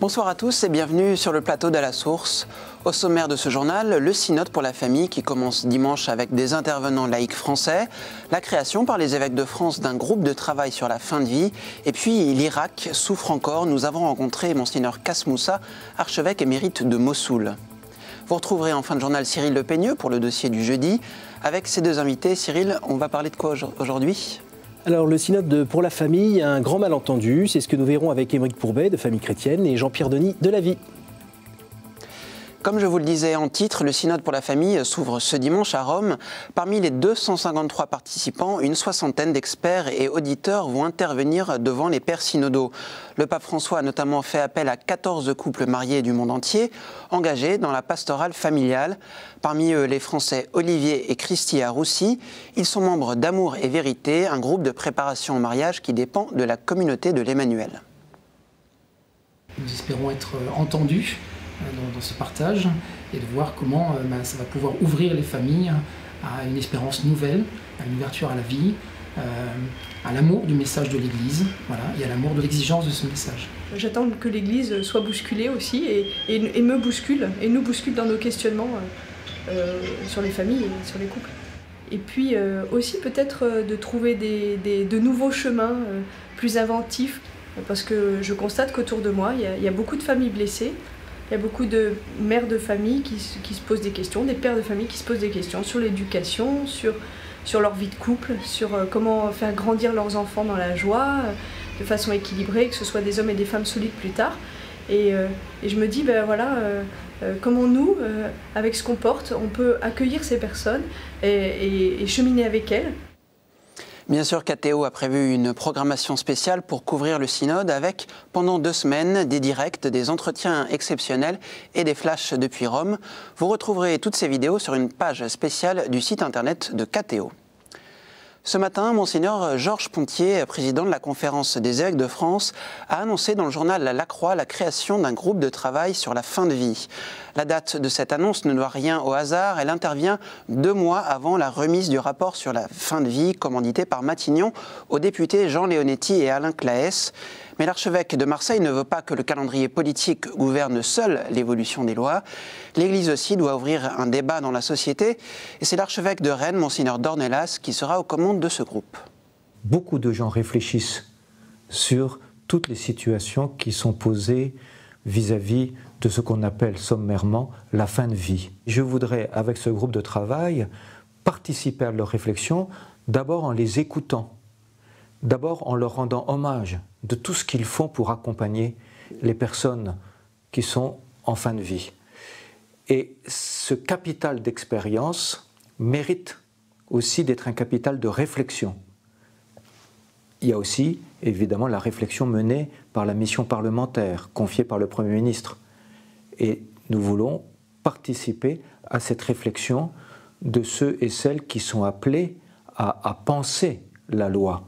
Bonsoir à tous et bienvenue sur le plateau d'À la Source. Au sommaire de ce journal, le synode pour la famille qui commence dimanche avec des intervenants laïcs français, la création par les évêques de France d'un groupe de travail sur la fin de vie, et puis l'Irak souffre encore. Nous avons rencontré Monseigneur Kasmoussa, archevêque émérite de Mossoul. Vous retrouverez en fin de journal Cyril Lepeigneux pour le dossier du jeudi. Avec ces deux invités, Cyril, on va parler de quoi aujourd'hui ? Alors le synode pour la famille, un grand malentendu, c'est ce que nous verrons avec Émeric Pourbet de Famille Chrétienne et Jean-Pierre Denis de La Vie. Comme je vous le disais en titre, le synode pour la famille s'ouvre ce dimanche à Rome. Parmi les 253 participants, une soixantaine d'experts et auditeurs vont intervenir devant les pères synodaux. Le pape François a notamment fait appel à 14 couples mariés du monde entier, engagés dans la pastorale familiale. Parmi eux, les Français Olivier et Christy Roussy. Ils sont membres d'Amour et Vérité, un groupe de préparation au mariage qui dépend de la communauté de l'Emmanuel. Nous espérons être entendus dans ce partage et de voir comment ça va pouvoir ouvrir les familles à une espérance nouvelle, à une ouverture à la vie, à l'amour du message de l'Église, voilà, et à l'amour de l'exigence de ce message. J'attends que l'Église soit bousculée aussi et me bouscule, et nous bouscule dans nos questionnements sur les familles et sur les couples. Et puis aussi peut-être de trouver de nouveaux chemins plus inventifs, parce que je constate qu'autour de moi, il y a beaucoup de familles blessées. Il y a beaucoup de mères de famille qui se posent des questions, des pères de famille qui se posent des questions sur l'éducation, sur leur vie de couple, sur comment faire grandir leurs enfants dans la joie, de façon équilibrée, que ce soit des hommes et des femmes solides plus tard. Et je me dis, ben voilà, comment nous, avec ce qu'on porte, on peut accueillir ces personnes et cheminer avec elles. Bien sûr, KTO a prévu une programmation spéciale pour couvrir le synode avec, pendant 2 semaines, des directs, des entretiens exceptionnels et des flashs depuis Rome. Vous retrouverez toutes ces vidéos sur une page spéciale du site internet de KTO. Ce matin, Monseigneur Georges Pontier, président de la Conférence des évêques de France, a annoncé dans le journal La Croix la création d'un groupe de travail sur la fin de vie. La date de cette annonce ne doit rien au hasard, elle intervient 2 mois avant la remise du rapport sur la fin de vie commandité par Matignon aux députés Jean Leonetti et Alain Claes. Mais l'archevêque de Marseille ne veut pas que le calendrier politique gouverne seul l'évolution des lois. L'Église aussi doit ouvrir un débat dans la société. Et c'est l'archevêque de Rennes, Monseigneur Dornelas, qui sera aux commandes de ce groupe. Beaucoup de gens réfléchissent sur toutes les situations qui sont posées vis-à-vis de ce qu'on appelle sommairement la fin de vie. Je voudrais, avec ce groupe de travail, participer à leur réflexion, d'abord en les écoutant, d'abord en leur rendant hommage de tout ce qu'ils font pour accompagner les personnes qui sont en fin de vie. Et ce capital d'expérience mérite aussi d'être un capital de réflexion. Il y a aussi, évidemment, la réflexion menée par la mission parlementaire, confiée par le Premier ministre. Et nous voulons participer à cette réflexion de ceux et celles qui sont appelés à penser la loi.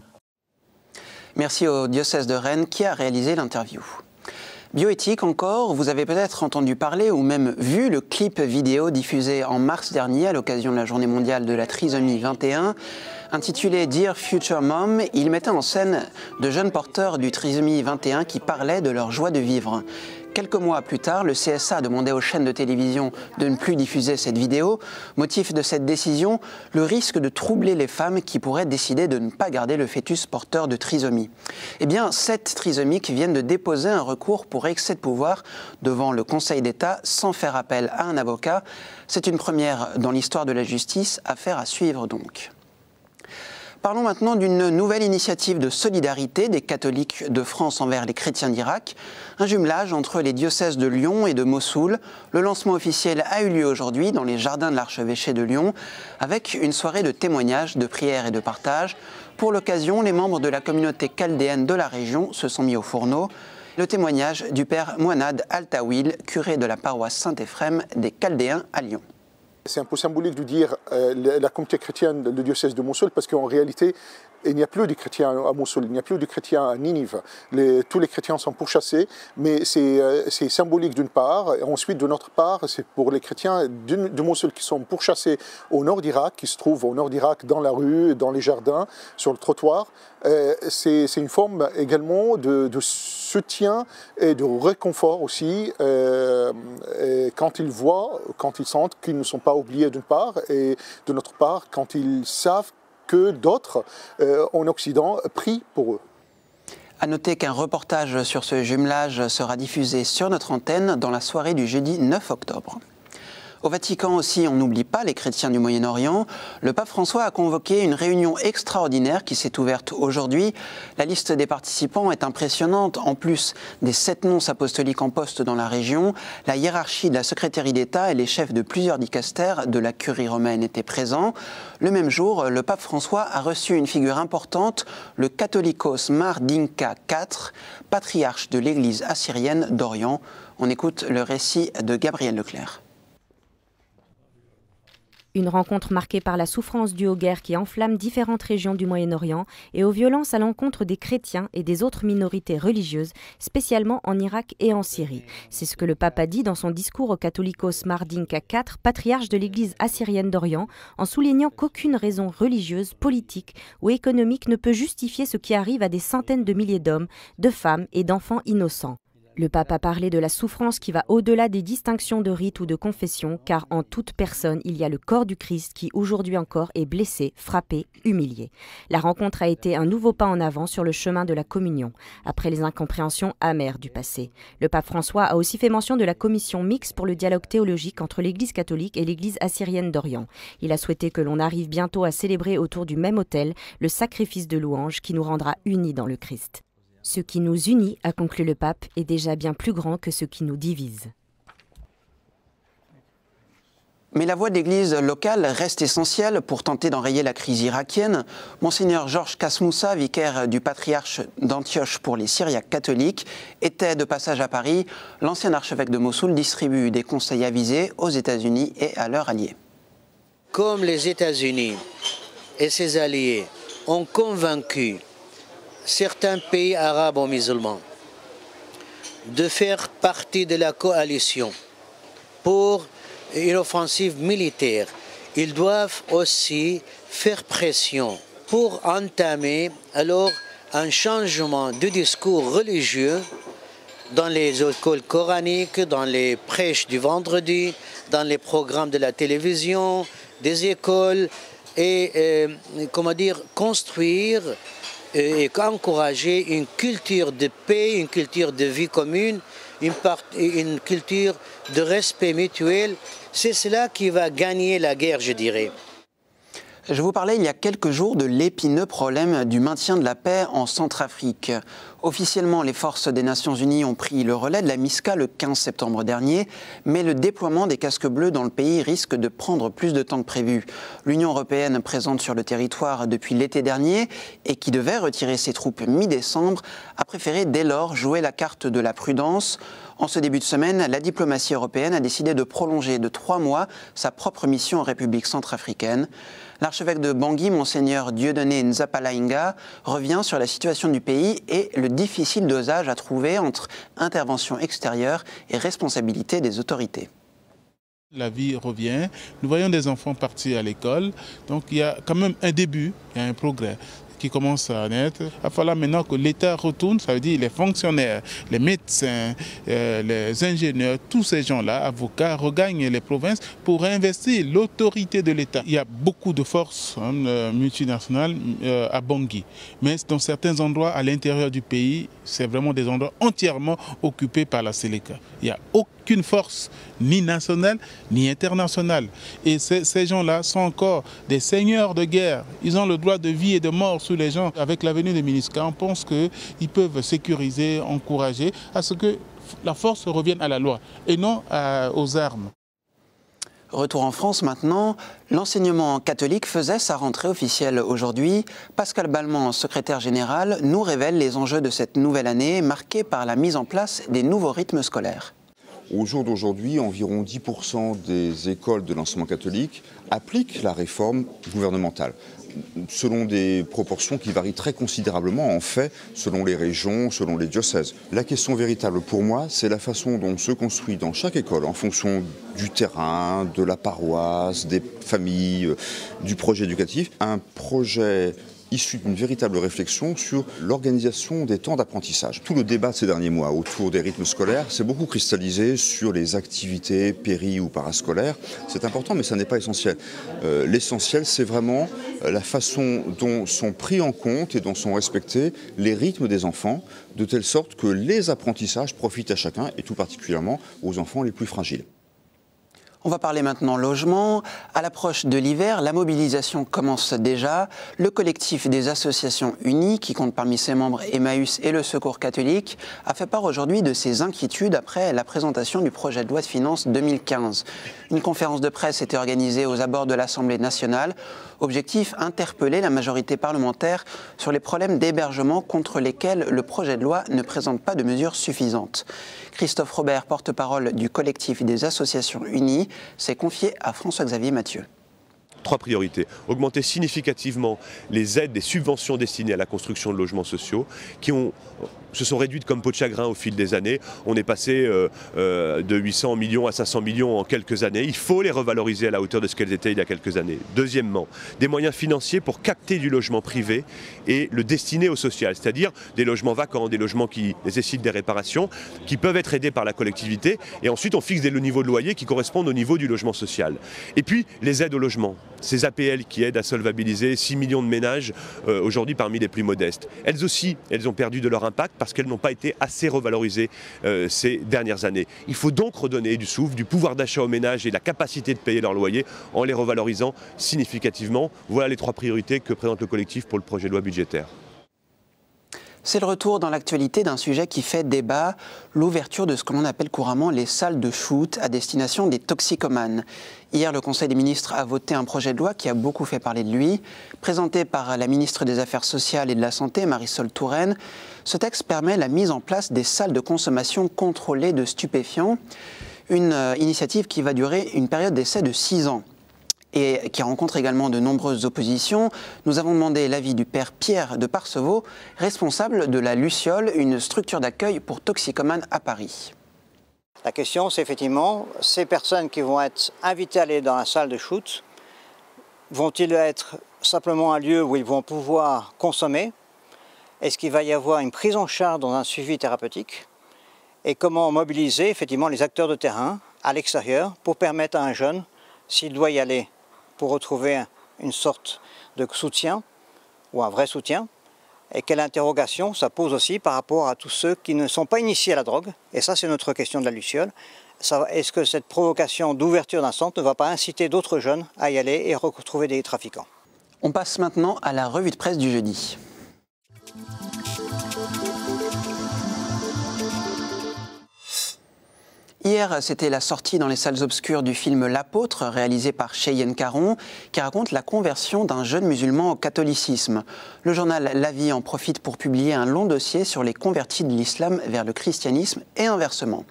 Merci au diocèse de Rennes qui a réalisé l'interview. Bioéthique encore, vous avez peut-être entendu parler ou même vu le clip vidéo diffusé en mars dernier à l'occasion de la journée mondiale de la trisomie 21. Intitulé Dear Future Mom, il mettait en scène de jeunes porteurs du trisomie 21 qui parlaient de leur joie de vivre. Quelques mois plus tard, le CSA a demandé aux chaînes de télévision de ne plus diffuser cette vidéo. Motif de cette décision, le risque de troubler les femmes qui pourraient décider de ne pas garder le fœtus porteur de trisomie. Eh bien, 7 trisomiques viennent de déposer un recours pour excès de pouvoir devant le Conseil d'État sans faire appel à un avocat. C'est une première dans l'histoire de la justice, affaire à suivre donc. Parlons maintenant d'une nouvelle initiative de solidarité des catholiques de France envers les chrétiens d'Irak. Un jumelage entre les diocèses de Lyon et de Mossoul. Le lancement officiel a eu lieu aujourd'hui dans les jardins de l'archevêché de Lyon avec une soirée de témoignages, de prières et de partage. Pour l'occasion, les membres de la communauté chaldéenne de la région se sont mis au fourneau. Le témoignage du père Mouanad Al-Tawil, curé de la paroisse Saint-Ephrem des Chaldéens à Lyon. C'est un peu symbolique de dire la communauté chrétienne, le diocèse de Mossoul, parce qu'en réalité, il n'y a plus de chrétiens à Mossoul, il n'y a plus de chrétiens à Ninive. Tous les chrétiens sont pourchassés, mais c'est symbolique d'une part. Et ensuite, de notre part, c'est pour les chrétiens de Mossoul qui sont pourchassés au nord d'Irak, qui se trouvent au nord d'Irak, dans la rue, dans les jardins, sur le trottoir. C'est une forme également de soutien et de réconfort aussi quand ils voient, quand ils sentent qu'ils ne sont pas oubliés d'une part, et de notre part, quand ils savent que d'autres en Occident prient pour eux. À noter qu'un reportage sur ce jumelage sera diffusé sur notre antenne dans la soirée du jeudi 9 octobre. Au Vatican aussi, on n'oublie pas les chrétiens du Moyen-Orient. Le pape François a convoqué une réunion extraordinaire qui s'est ouverte aujourd'hui. La liste des participants est impressionnante. En plus des 7 nonces apostoliques en poste dans la région, la hiérarchie de la secrétairie d'État et les chefs de plusieurs dicastères de la curie romaine étaient présents. Le même jour, le pape François a reçu une figure importante, le Catholicos Mar Dinka IV, patriarche de l'Église assyrienne d'Orient. On écoute le récit de Gabriel Leclerc. Une rencontre marquée par la souffrance due aux guerres qui enflamment différentes régions du Moyen-Orient et aux violences à l'encontre des chrétiens et des autres minorités religieuses, spécialement en Irak et en Syrie. C'est ce que le pape a dit dans son discours au Catholicos Mar Dinka IV, patriarche de l'Église assyrienne d'Orient, en soulignant qu'aucune raison religieuse, politique ou économique ne peut justifier ce qui arrive à des centaines de milliers d'hommes, de femmes et d'enfants innocents. Le pape a parlé de la souffrance qui va au-delà des distinctions de rite ou de confession, car en toute personne, il y a le corps du Christ qui, aujourd'hui encore, est blessé, frappé, humilié. La rencontre a été un nouveau pas en avant sur le chemin de la communion, après les incompréhensions amères du passé. Le pape François a aussi fait mention de la commission mixte pour le dialogue théologique entre l'Église catholique et l'Église assyrienne d'Orient. Il a souhaité que l'on arrive bientôt à célébrer autour du même autel le sacrifice de louange qui nous rendra unis dans le Christ. Ce qui nous unit, a conclu le pape, est déjà bien plus grand que ce qui nous divise. Mais la voix de l'Église locale reste essentielle pour tenter d'enrayer la crise irakienne. Monseigneur Georges Kasmoussa, vicaire du patriarche d'Antioche pour les Syriaques catholiques, était de passage à Paris. L'ancien archevêque de Mossoul distribue des conseils avisés aux États-Unis et à leurs alliés. Comme les États-Unis et ses alliés ont convaincu certains pays arabes ou musulmans de faire partie de la coalition pour une offensive militaire, ils doivent aussi faire pression pour entamer alors un changement de discours religieux dans les écoles coraniques, dans les prêches du vendredi, dans les programmes de la télévision, des écoles, et construire et encourager une culture de paix, une culture de vie commune, une culture de respect mutuel. C'est cela qui va gagner la guerre, je dirais. Je vous parlais il y a quelques jours de l'épineux problème du maintien de la paix en Centrafrique. Officiellement, les forces des Nations Unies ont pris le relais de la MISCA le 15 septembre dernier, mais le déploiement des casques bleus dans le pays risque de prendre plus de temps que prévu. L'Union européenne, présente sur le territoire depuis l'été dernier et qui devait retirer ses troupes mi-décembre, a préféré dès lors jouer la carte de la prudence. En ce début de semaine, la diplomatie européenne a décidé de prolonger de 3 mois sa propre mission en République centrafricaine. L'archevêque de Bangui, Monseigneur Dieudonné Nzapalainga, revient sur la situation du pays et le difficile dosage à trouver entre intervention extérieure et responsabilité des autorités. La vie revient, nous voyons des enfants partir à l'école, donc il y a quand même un début, il y a un progrès qui commence à naître. Il va falloir maintenant que l'État retourne, ça veut dire les fonctionnaires, les médecins, les ingénieurs, tous ces gens-là, avocats, regagnent les provinces pour investir l'autorité de l'État. Il y a beaucoup de forces multinationales à Bangui, mais dans certains endroits à l'intérieur du pays, c'est vraiment des endroits entièrement occupés par la Séléka. Il n'y a aucune force, ni nationale, ni internationale. Et ces gens-là sont encore des seigneurs de guerre. Ils ont le droit de vie et de mort sur les gens. Avec la venue de MINUSCA, on pense qu'ils peuvent sécuriser, encourager à ce que la force revienne à la loi et non aux armes. Retour en France maintenant, l'enseignement catholique faisait sa rentrée officielle aujourd'hui. Pascal Balmand, secrétaire général, nous révèle les enjeux de cette nouvelle année marquée par la mise en place des nouveaux rythmes scolaires. Au jour d'aujourd'hui, environ 10% des écoles de l'enseignement catholique appliquent la réforme gouvernementale, selon des proportions qui varient très considérablement, en fait, selon les régions, selon les diocèses. La question véritable pour moi, c'est la façon dont se construit dans chaque école, en fonction du terrain, de la paroisse, des familles, du projet éducatif, un projet issu d'une véritable réflexion sur l'organisation des temps d'apprentissage. Tout le débat de ces derniers mois autour des rythmes scolaires s'est beaucoup cristallisé sur les activités péri- ou parascolaires. C'est important, mais ça n'est pas essentiel. L'essentiel, c'est vraiment la façon dont sont pris en compte et dont sont respectés les rythmes des enfants, de telle sorte que les apprentissages profitent à chacun, et tout particulièrement aux enfants les plus fragiles. On va parler maintenant logement. À l'approche de l'hiver, la mobilisation commence déjà. Le collectif des associations unies, qui compte parmi ses membres Emmaüs et le Secours catholique, a fait part aujourd'hui de ses inquiétudes après la présentation du projet de loi de finances 2015. Une conférence de presse était organisée aux abords de l'Assemblée nationale. Objectif, interpeller la majorité parlementaire sur les problèmes d'hébergement contre lesquels le projet de loi ne présente pas de mesures suffisantes. Christophe Robert, porte-parole du collectif des associations unies, s'est confié à François-Xavier Mathieu. 3 priorités. Augmenter significativement les aides, les subventions destinées à la construction de logements sociaux qui se sont réduites comme peau de chagrin au fil des années. On est passé de 800 millions à 500 millions en quelques années. Il faut les revaloriser à la hauteur de ce qu'elles étaient il y a quelques années. Deuxièmement, des moyens financiers pour capter du logement privé et le destiner au social, c'est-à-dire des logements vacants, des logements qui nécessitent des réparations, qui peuvent être aidés par la collectivité. Et ensuite, on fixe des niveaux de loyer qui correspondent au niveau du logement social. Et puis, les aides au logement. Ces APL qui aident à solvabiliser 6 millions de ménages aujourd'hui parmi les plus modestes. Elles aussi, elles ont perdu de leur impact parce qu'elles n'ont pas été assez revalorisées ces dernières années. Il faut donc redonner du souffle, du pouvoir d'achat aux ménages et de la capacité de payer leur loyer en les revalorisant significativement. Voilà les 3 priorités que présente le collectif pour le projet de loi budgétaire. C'est le retour dans l'actualité d'un sujet qui fait débat, l'ouverture de ce que l'on appelle couramment les salles de shoot à destination des toxicomanes. Hier, le Conseil des ministres a voté un projet de loi qui a beaucoup fait parler de lui. Présenté par la ministre des Affaires sociales et de la Santé, Marisol Touraine, ce texte permet la mise en place des salles de consommation contrôlées de stupéfiants, une initiative qui va durer une période d'essai de 6 ans. Et qui rencontre également de nombreuses oppositions. Nous avons demandé l'avis du père Pierre de Parcevaux, responsable de la Luciole, une structure d'accueil pour toxicomanes à Paris. La question, c'est effectivement, ces personnes qui vont être invitées à aller dans la salle de shoot, vont-ils être simplement un lieu où ils vont pouvoir consommer? Est-ce qu'il va y avoir une prise en charge dans un suivi thérapeutique? Et comment mobiliser effectivement les acteurs de terrain à l'extérieur pour permettre à un jeune, s'il doit y aller, pour retrouver une sorte de soutien, ou un vrai soutien, et quelle interrogation ça pose aussi par rapport à tous ceux qui ne sont pas initiés à la drogue, et ça c'est notre question de la Luciole. Est-ce que cette provocation d'ouverture d'un centre ne va pas inciter d'autres jeunes à y aller et retrouver des trafiquants? On passe maintenant à la revue de presse du jeudi. Hier, c'était la sortie dans les salles obscures du film L'Apôtre, réalisé par Cheyenne Caron, qui raconte la conversion d'un jeune musulman au catholicisme. Le journal La Vie en profite pour publier un long dossier sur les convertis de l'islam vers le christianisme et inversement.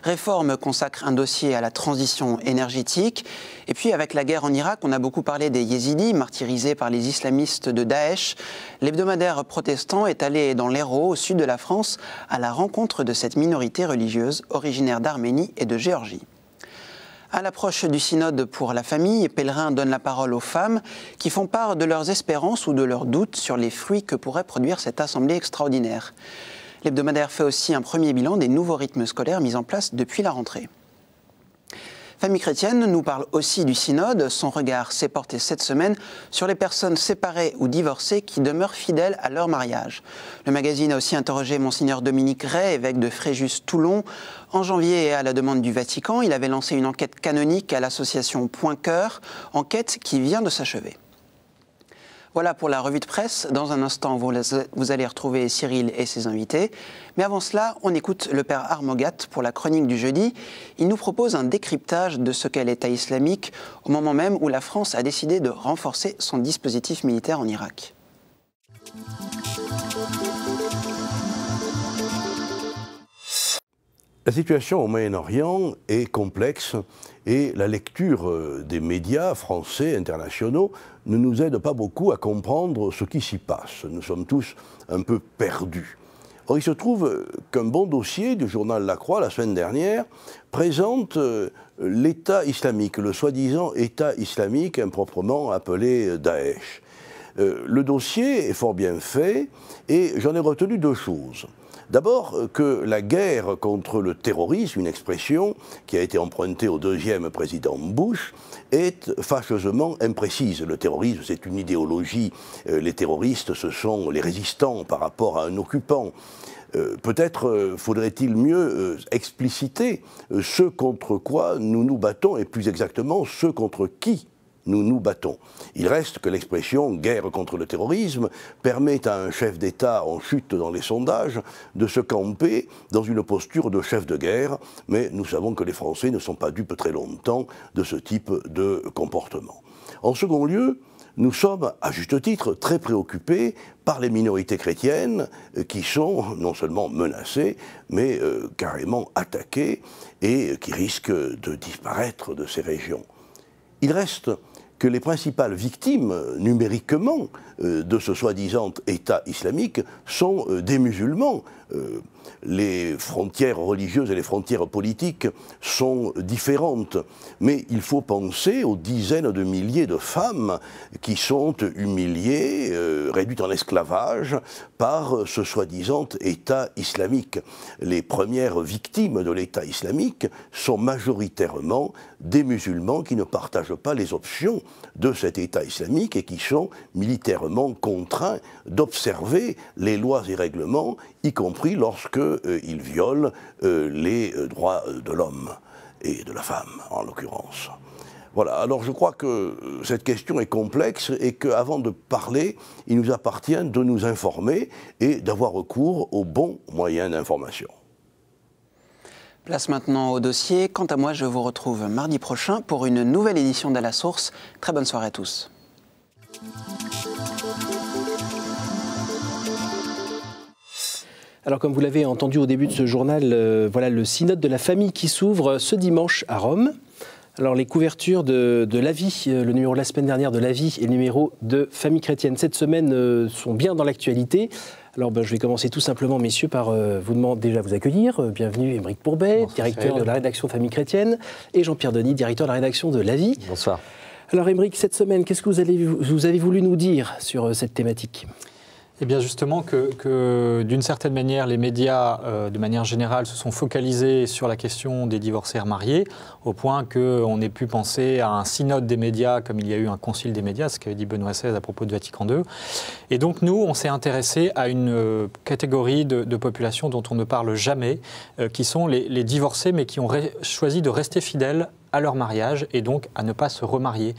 Réforme consacre un dossier à la transition énergétique. Et puis avec la guerre en Irak, on a beaucoup parlé des yézidis, martyrisés par les islamistes de Daesh. L'hebdomadaire protestant est allé dans l'Hérault, au sud de la France, à la rencontre de cette minorité religieuse originaire d'Arménie et de Géorgie. À l'approche du synode pour la famille, Pèlerin donne la parole aux femmes qui font part de leurs espérances ou de leurs doutes sur les fruits que pourrait produire cette assemblée extraordinaire. L'hebdomadaire fait aussi un premier bilan des nouveaux rythmes scolaires mis en place depuis la rentrée. Famille chrétienne nous parle aussi du synode. Son regard s'est porté cette semaine sur les personnes séparées ou divorcées qui demeurent fidèles à leur mariage. Le magazine a aussi interrogé Monseigneur Dominique Ray, évêque de Fréjus-Toulon. En janvier, et à la demande du Vatican, il avait lancé une enquête canonique à l'association Point Cœur, enquête qui vient de s'achever. Voilà pour la revue de presse. Dans un instant, vous allez retrouver Cyril et ses invités. Mais avant cela, on écoute le père Armogat pour la chronique du jeudi. Il nous propose un décryptage de ce qu'est l'État islamique au moment même où la France a décidé de renforcer son dispositif militaire en Irak. La situation au Moyen-Orient est complexe et la lecture des médias français, internationaux, ne nous aide pas beaucoup à comprendre ce qui s'y passe. Nous sommes tous un peu perdus. Or, il se trouve qu'un bon dossier du journal La Croix, la semaine dernière, présente l'État islamique, le soi-disant État islamique improprement appelé Daesh. Le dossier est fort bien fait et j'en ai retenu deux choses. D'abord, que la guerre contre le terrorisme, une expression qui a été empruntée au deuxième président Bush, est fâcheusement imprécise. Le terrorisme, c'est une idéologie. Les terroristes, ce sont les résistants par rapport à un occupant. Peut-être faudrait-il mieux expliciter ce contre quoi nous nous battons, et plus exactement ce contre qui nous nous battons. Il reste que l'expression « guerre contre le terrorisme » permet à un chef d'État en chute dans les sondages de se camper dans une posture de chef de guerre, mais nous savons que les Français ne sont pas dupes très longtemps de ce type de comportement. En second lieu, nous sommes, à juste titre, très préoccupés par les minorités chrétiennes qui sont non seulement menacées, mais carrément attaquées et qui risquent de disparaître de ces régions. Il reste que les principales victimes, numériquement, de ce soi-disant État islamique sont des musulmans. Les frontières religieuses et les frontières politiques sont différentes, mais il faut penser aux dizaines de milliers de femmes qui sont humiliées, réduites en esclavage par ce soi-disant État islamique. Les premières victimes de l'État islamique sont majoritairement des musulmans qui ne partagent pas les options de cet État islamique et qui sont militairement contraints d'observer les lois et règlements, y compris lorsqu'ils violent les droits de l'homme et de la femme, en l'occurrence. Voilà, alors je crois que cette question est complexe et qu'avant de parler, il nous appartient de nous informer et d'avoir recours aux bons moyens d'information. Place maintenant au dossier. Quant à moi, je vous retrouve mardi prochain pour une nouvelle édition d'À la Source. Très bonne soirée à tous. Alors, comme vous l'avez entendu au début de ce journal, voilà le synode de la famille qui s'ouvre ce dimanche à Rome. Alors, les couvertures de l'Avis, le numéro de la semaine dernière de l'Avis et le numéro de Famille chrétienne cette semaine sont bien dans l'actualité. Alors, je vais commencer tout simplement, messieurs, par vous demander déjà vous accueillir. Bienvenue, Émeric Pourbet, bonsoir, directeur de la rédaction Famille chrétienne, et Jean-Pierre Denis, directeur de la rédaction de l'Avis. Bonsoir. Alors, Émeric, cette semaine, qu'est-ce que vous avez voulu nous dire sur cette thématique ? Eh bien justement que d'une certaine manière, les médias, de manière générale, se sont focalisés sur la question des divorcés remariés, au point qu'on ait pu penser à un synode des médias, comme il y a eu un concile des médias, ce qu'avait dit Benoît XVI à propos de Vatican II. Et donc nous, on s'est intéressé à une catégorie de population dont on ne parle jamais, qui sont les divorcés, mais qui ont choisi de rester fidèles à leur mariage et donc à ne pas se remarier.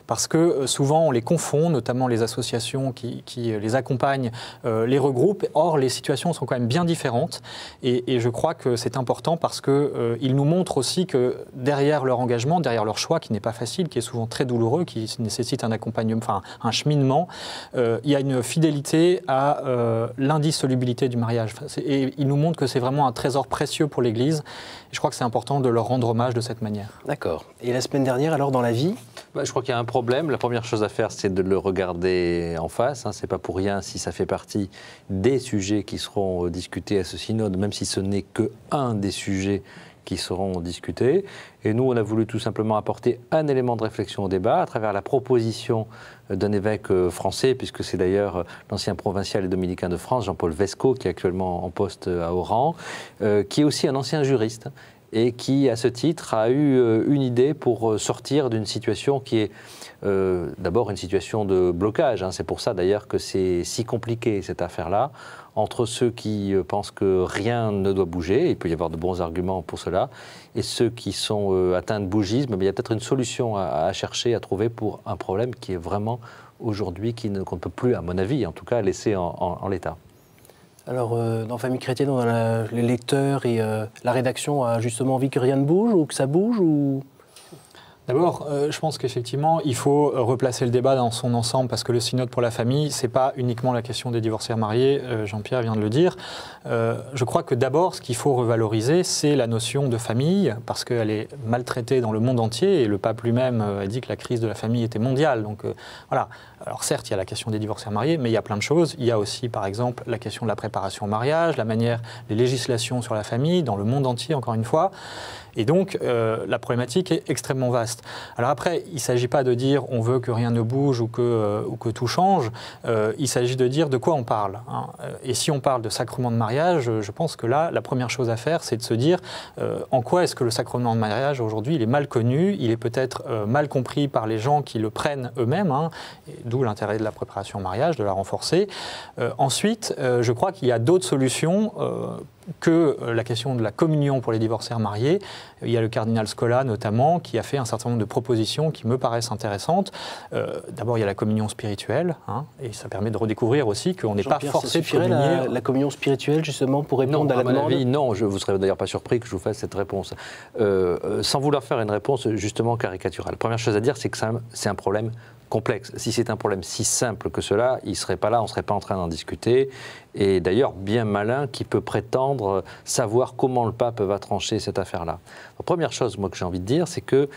Parce que souvent on les confond, notamment les associations qui les accompagnent, les regroupent. Or, les situations sont quand même bien différentes et je crois que c'est important parce qu'ils nous montrent aussi que derrière leur engagement, derrière leur choix, qui n'est pas facile, qui est souvent très douloureux, qui nécessite un accompagnement, enfin un cheminement, il y a une fidélité à l'indissolubilité du mariage. Et ils nous montrent que c'est vraiment un trésor précieux pour l'Église. Et je crois que c'est important de leur rendre hommage de cette manière. D'accord. Et la semaine dernière, alors, dans l'Avis ? Je crois qu'il y a un problème. La première chose à faire, c'est de le regarder en face. Ce n'est pas pour rien si ça fait partie des sujets qui seront discutés à ce synode, même si ce n'est qu'un des sujets qui seront discutés. Et nous, on a voulu tout simplement apporter un élément de réflexion au débat à travers la proposition d'un évêque français, puisque c'est d'ailleurs l'ancien provincial et dominicain de France, Jean-Paul Vesco, qui est actuellement en poste à Oran, qui est aussi un ancien juriste et qui, à ce titre, a eu une idée pour sortir d'une situation qui est d'abord une situation de blocage. C'est pour ça d'ailleurs que c'est si compliqué cette affaire-là, entre ceux qui pensent que rien ne doit bouger, il peut y avoir de bons arguments pour cela, et ceux qui sont atteints de bougisme. Mais il y a peut-être une solution à chercher, à trouver pour un problème qui est vraiment aujourd'hui, qu'on ne peut plus, à mon avis, en tout cas, laisser en l'état. Alors, dans Famille chrétienne, on a les lecteurs et la rédaction a justement envie que rien ne bouge ou que ça bouge ou... D'abord, je pense qu'effectivement, il faut replacer le débat dans son ensemble parce que le synode pour la famille, ce n'est pas uniquement la question des divorcés mariés, Jean-Pierre vient de le dire. Je crois que d'abord, ce qu'il faut revaloriser, c'est la notion de famille parce qu'elle est maltraitée dans le monde entier et le pape lui-même a dit que la crise de la famille était mondiale. Donc voilà. Alors certes, il y a la question des divorcés mariés, mais il y a plein de choses. Il y a aussi, par exemple, la question de la préparation au mariage, la manière, les législations sur la famille dans le monde entier, encore une fois. Et donc, la problématique est extrêmement vaste. Alors après, il ne s'agit pas de dire on veut que rien ne bouge ou que tout change. Il s'agit de dire de quoi on parle. Hein. Et si on parle de sacrement de mariage, je pense que là, la première chose à faire, c'est de se dire en quoi est-ce que le sacrement de mariage, aujourd'hui, il est mal connu, il est peut-être mal compris par les gens qui le prennent eux-mêmes, hein, d'où l'intérêt de la préparation au mariage, de la renforcer. Ensuite, je crois qu'il y a d'autres solutions que la question de la communion pour les divorcés mariés. Il y a le cardinal Scola notamment qui a fait un certain nombre de propositions qui me paraissent intéressantes. D'abord, il y a la communion spirituelle, hein, et ça permet de redécouvrir aussi qu'on n'est pas forcé de communier. La communion spirituelle, justement, pour répondre à la demande? Non, je ne vous serais d'ailleurs pas surpris que je vous fasse cette réponse. Sans vouloir faire une réponse justement caricaturale. La première chose à dire, c'est que c'est un problème complexe. Si c'est un problème si simple que cela, il ne serait pas là, on ne serait pas en train d'en discuter. Et d'ailleurs, bien malin qui peut prétendre savoir comment le pape va trancher cette affaire-là. La première chose, moi, que j'ai envie de dire, c'est que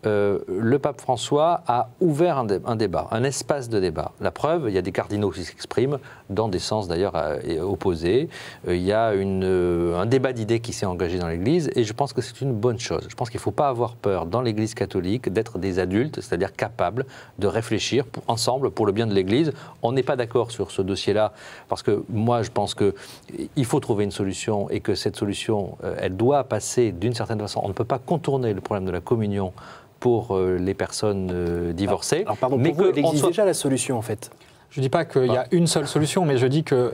le pape François a ouvert un débat, un espace de débat. La preuve, il y a des cardinaux qui s'expriment, dans des sens d'ailleurs opposés. Il y a un débat d'idées qui s'est engagé dans l'Église, et je pense que c'est une bonne chose. Je pense qu'il ne faut pas avoir peur dans l'Église catholique d'être des adultes, c'est-à-dire capables de réfléchir ensemble pour le bien de l'Église. On n'est pas d'accord sur ce dossier-là, parce que moi je pense qu'il faut trouver une solution, et que cette solution, elle doit passer d'une certaine façon. On ne peut pas contourner le problème de la communion pour les personnes divorcées. Alors pardon, mais il existe déjà la solution en fait. Je ne dis pas qu'il y a une seule solution, mais je dis que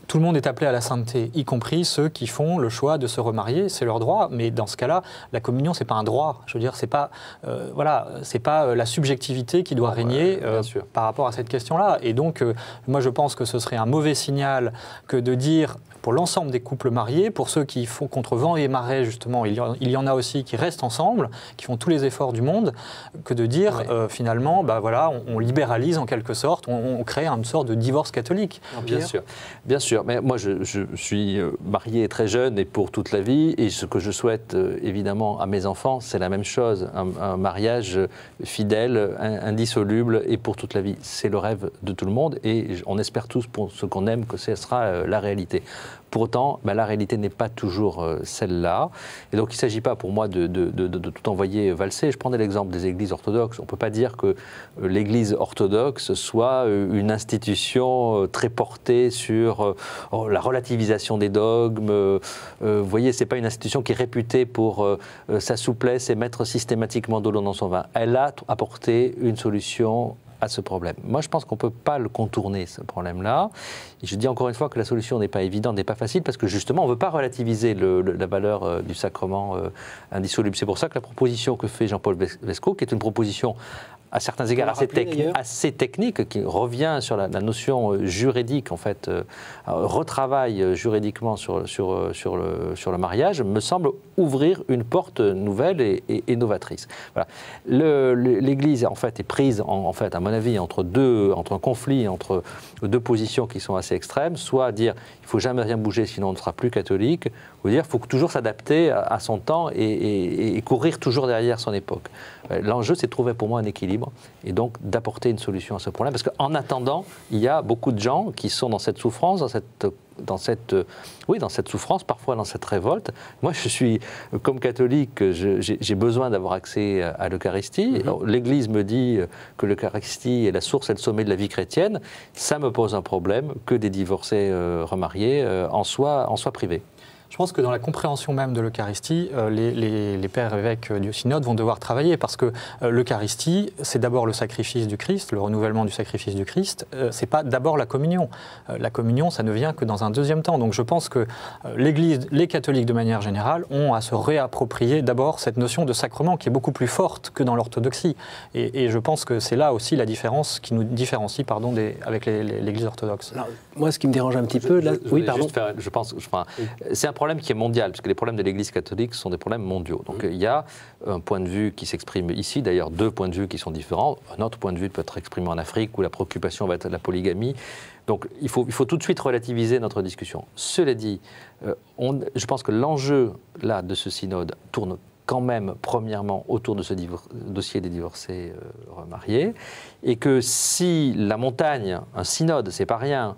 tout le monde est appelé à la sainteté, y compris ceux qui font le choix de se remarier, c'est leur droit. Mais dans ce cas-là, la communion, c'est pas un droit. Je veux dire, c'est pas c'est pas la subjectivité qui doit régner par rapport à cette question-là. Et donc, moi, je pense que ce serait un mauvais signal que de dire pour l'ensemble des couples mariés, pour ceux qui font contre vent et marée, justement, il y en a aussi qui restent ensemble, qui font tous les efforts du monde, que de dire finalement, bah voilà, on libéralise en quelque sorte, on crée une sorte de divorce catholique. Bien sûr. Mais moi, je suis marié très jeune et pour toute la vie, et ce que je souhaite évidemment à mes enfants, c'est la même chose, un mariage fidèle, indissoluble et pour toute la vie. C'est le rêve de tout le monde, et on espère tous pour ce qu'on aime que ce sera la réalité. Pour autant, la réalité n'est pas toujours celle-là. Et donc, il ne s'agit pas pour moi de tout envoyer valser. Je prenais l'exemple des églises orthodoxes. On ne peut pas dire que l'église orthodoxe soit une institution très portée sur la relativisation des dogmes. Vous voyez, ce n'est pas une institution qui est réputée pour sa souplesse et mettre systématiquement de l'eau dans son vin. Elle a apporté une solution à ce problème. Moi, je pense qu'on ne peut pas le contourner, ce problème-là. Et je dis encore une fois que la solution n'est pas évidente, n'est pas facile, parce que justement, on ne veut pas relativiser la valeur du sacrement indissoluble. C'est pour ça que la proposition que fait Jean-Paul Vesco, qui est une proposition à certains égards assez technique, qui revient sur la notion juridique, en fait, retravaille juridiquement sur le mariage, me semble ouvrir une porte nouvelle et novatrice. Voilà. L'Église, en fait, est prise, en fait, à mon avis, entre un conflit, entre deux positions qui sont assez extrêmes, soit dire il ne faut jamais rien bouger, sinon on ne sera plus catholique, ou dire il faut toujours s'adapter à son temps et courir toujours derrière son époque. L'enjeu, c'est de trouver pour moi un équilibre et donc d'apporter une solution à ce problème. Parce qu'en attendant, il y a beaucoup de gens qui sont dans cette souffrance, dans cette souffrance, parfois dans cette révolte. Moi, je suis, comme catholique, j'ai besoin d'avoir accès à l'Eucharistie. L'Église me dit que l'Eucharistie est la source et le sommet de la vie chrétienne. Ça me pose un problème que des divorcés remariés en soient privés. Je pense que dans la compréhension même de l'Eucharistie, les pères évêques du synode vont devoir travailler parce que l'Eucharistie, c'est d'abord le sacrifice du Christ, le renouvellement du sacrifice du Christ, c'est pas d'abord la communion. La communion, ça ne vient que dans un deuxième temps. Donc je pense que l'Église, les catholiques de manière générale, ont à se réapproprier d'abord cette notion de sacrement qui est beaucoup plus forte que dans l'orthodoxie. Et je pense que c'est là aussi la différence qui nous différencie avec l'Église orthodoxe. Alors, moi, ce qui me dérange un petit peu, là, je pense, c'est un problème problème qui est mondial, parce que les problèmes de l'Église catholique sont des problèmes mondiaux. Donc il y a un point de vue qui s'exprime ici, d'ailleurs 2 points de vue qui sont différents. Un autre point de vue peut être exprimé en Afrique, où la préoccupation va être la polygamie. Donc il faut tout de suite relativiser notre discussion. Cela dit, je pense que l'enjeu là de ce synode tourne quand même, premièrement, autour de ce dossier des divorcés remariés, et que si la montagne, un synode, c'est pas rien,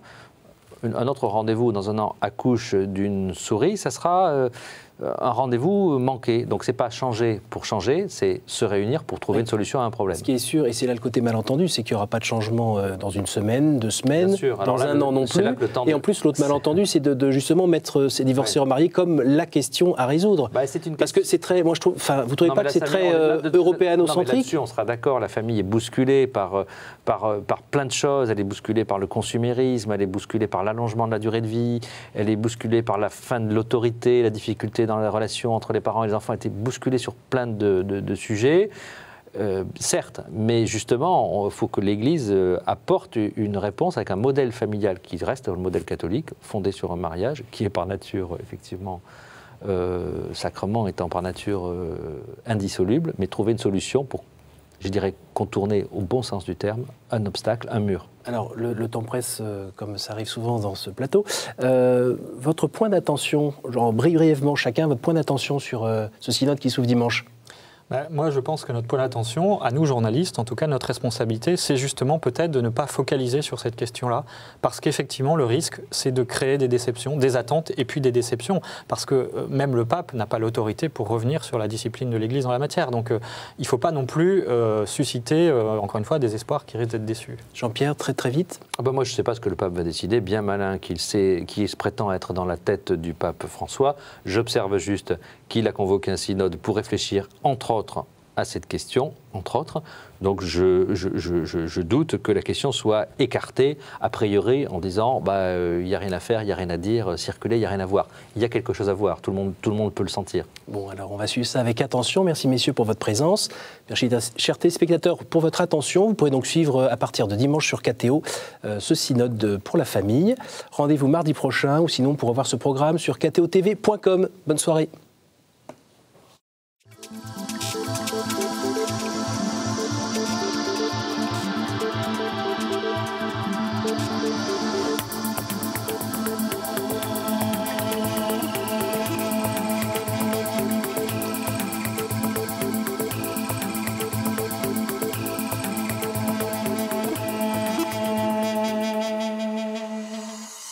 un autre rendez-vous dans un an accouche d'une souris, ça sera un rendez-vous manqué. Donc c'est pas changer pour changer, c'est se réunir pour trouver une solution à un problème. Ce qui est sûr, et c'est là le côté malentendu, c'est qu'il n'y aura pas de changement dans une semaine, 2 semaines, dans un an non plus. Et en plus, l'autre malentendu, c'est de justement mettre ces divorcés remariés comme la question à résoudre. Parce que c'est très, moi je trouve, enfin, vous ne trouvez pas que c'est très européano-centrique? Là-dessus, on sera d'accord, la famille est bousculée par plein de choses. Elle est bousculée par le consumérisme, elle est bousculée par l'allongement de la durée de vie, elle est bousculée par la fin de l'autorité, la difficulté dans la relation entre les parents et les enfants, elle était bousculée sur plein de sujets. Certes, mais justement, il faut que l'Église apporte une réponse avec un modèle familial qui reste le modèle catholique, fondé sur un mariage, qui est par nature, effectivement, sacrement étant par nature indissoluble, mais trouver une solution pour, je dirais, contourner au bon sens du terme un obstacle, un mur. Alors, le temps presse, comme ça arrive souvent dans ce plateau. Votre point d'attention, genre brièvement chacun, votre point d'attention sur ce synode qui s'ouvre dimanche? Moi, je pense que notre point d'attention, à nous journalistes, en tout cas notre responsabilité, c'est justement peut-être de ne pas focaliser sur cette question-là, parce qu'effectivement, le risque, c'est de créer des déceptions, des attentes et puis des déceptions, parce que même le pape n'a pas l'autorité pour revenir sur la discipline de l'Église en la matière. Donc, il ne faut pas non plus susciter, encore une fois, des espoirs qui risquent d'être déçus. Jean-Pierre, très très vite. Moi, je ne sais pas ce que le pape va décider, bien malin qu'il se prétend être dans la tête du pape François. J'observe juste qu'il a convoqué un synode pour réfléchir, entre autres, à cette question, entre autres. Donc je doute que la question soit écartée, a priori, en disant il n'y a rien à faire, il n'y a rien à dire, circuler, il n'y a rien à voir. Il y a quelque chose à voir, tout le monde peut le sentir. Bon, alors on va suivre ça avec attention. Merci messieurs pour votre présence. Merci, chers téléspectateurs, pour votre attention. Vous pourrez donc suivre à partir de dimanche sur KTO ce synode pour la famille. Rendez-vous mardi prochain, ou sinon pour revoir ce programme sur ktotv.com. Bonne soirée.